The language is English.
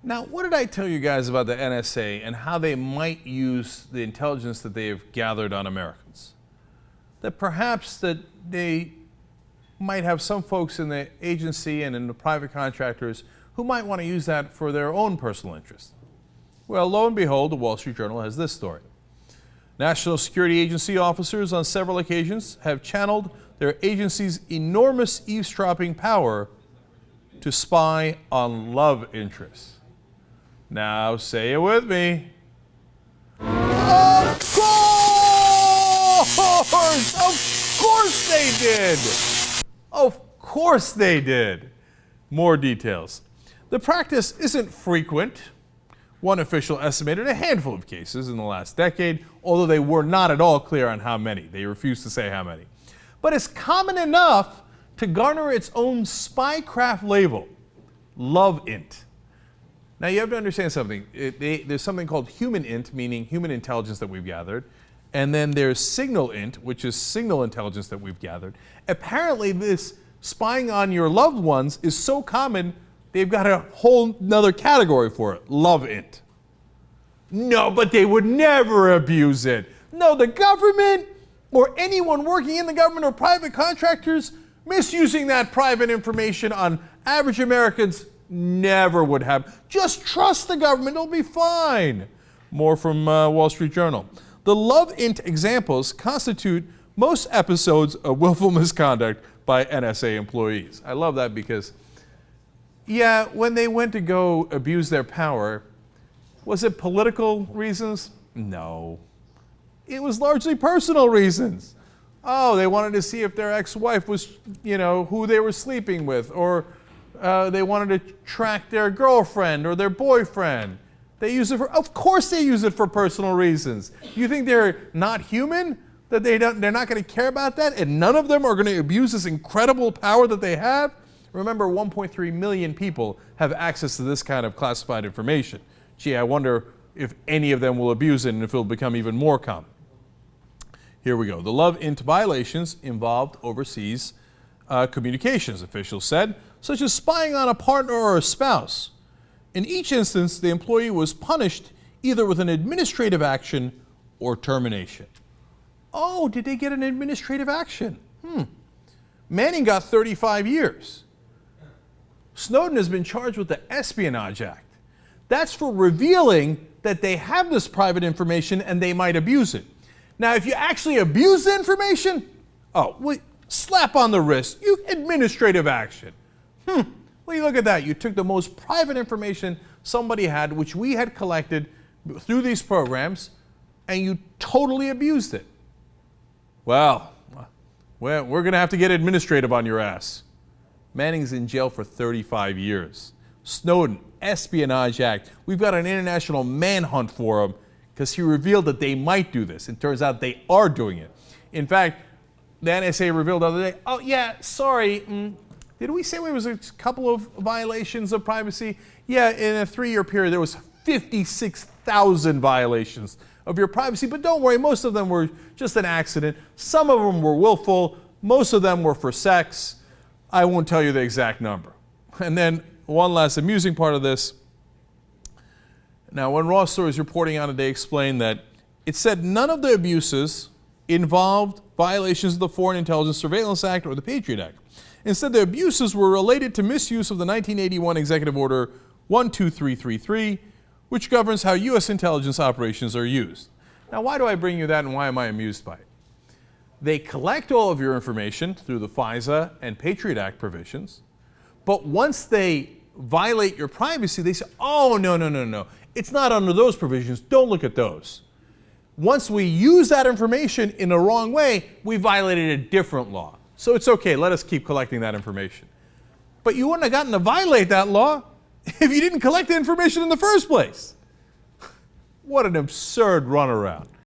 Now, what did I tell you guys about the NSA and how they might use the intelligence that they have gathered on Americans? That perhaps that they might have some folks in the agency and in the private contractors who might want to use that for their own personal interest. Well, lo and behold, the Wall Street Journal has this story. National Security Agency officers on several occasions have channeled their agency's enormous eavesdropping power to spy on love interests. Now say it with me. Of course! Of course they did! Of course they did. More details. The practice isn't frequent. One official estimated a handful of cases in the last decade, although they were not at all clear on how many. They refused to say how many. But it's common enough to garner its own spycraft label, LOVEINT. Now you have to understand something. There's something called human int, meaning human intelligence that we've gathered, and then there's signal int, which is signal intelligence that we've gathered. Apparently this spying on your loved ones is so common, they've got a whole nother category for it, LOVEINT. No, but they would never abuse it. No, the government or anyone working in the government or private contractors misusing that private information on average Americans never would have. Just trust the government, it'll be fine. More from Wall Street Journal. The LOVEINT examples constitute most episodes of willful misconduct by NSA employees. I love that because, yeah, when they went to go abuse their power, was it political reasons? No. It was largely personal reasons. Oh, they wanted to see if their ex-wife was, who they were sleeping with, or they wanted to track their girlfriend or their boyfriend. They use it for, of course they use it for personal reasons. You think they're not human? That they're not going to care about that? And none of them are going to abuse this incredible power that they have? Remember, 1.3 million people have access to this kind of classified information. Gee, I wonder if any of them will abuse it and if it'll become even more common. Here we go. The LOVEINT violations involved overseas communications, officials said, such as spying on a partner or a spouse. In each instance, the employee was punished either with an administrative action or termination. Oh, did they get an administrative action? Manning got 35 years. Snowden has been charged with the Espionage Act. That's for revealing that they have this private information and they might abuse it. Now, if you actually abuse the information, slap on the wrist, administrative action. Well, you look at that. You took the most private information somebody had, which we had collected through these programs, and you totally abused it. Well, we're going to have to get administrative on your ass. Manning's in jail for 35 years. Snowden, Espionage Act. We've got an international manhunt for him because he revealed that they might do this. It turns out they are doing it. In fact, the NSA revealed the other day, oh yeah, sorry, did we say there was a couple of violations of privacy? Yeah, in a 3-year period, there was 56,000 violations of your privacy, but don't worry, most of them were just an accident. Some of them were willful, most of them were for sex. I won't tell you the exact number. And then one last amusing part of this. Now, when Raw Stories reporting on it, they explained that it said none of the abuses involved violations of the Foreign Intelligence Surveillance Act or the Patriot Act. Instead, the abuses were related to misuse of the 1981 Executive Order 12333, which governs how U.S. intelligence operations are used. Now, why do I bring you that and why am I amused by it? They collect all of your information through the FISA and Patriot Act provisions, but once they violate your privacy, they say, oh, no. It's not under those provisions. Don't look at those. Once we use that information in the wrong way, we violated a different law. So it's okay, let us keep collecting that information. But you wouldn't have gotten to violate that law if you didn't collect the information in the first place. What an absurd runaround.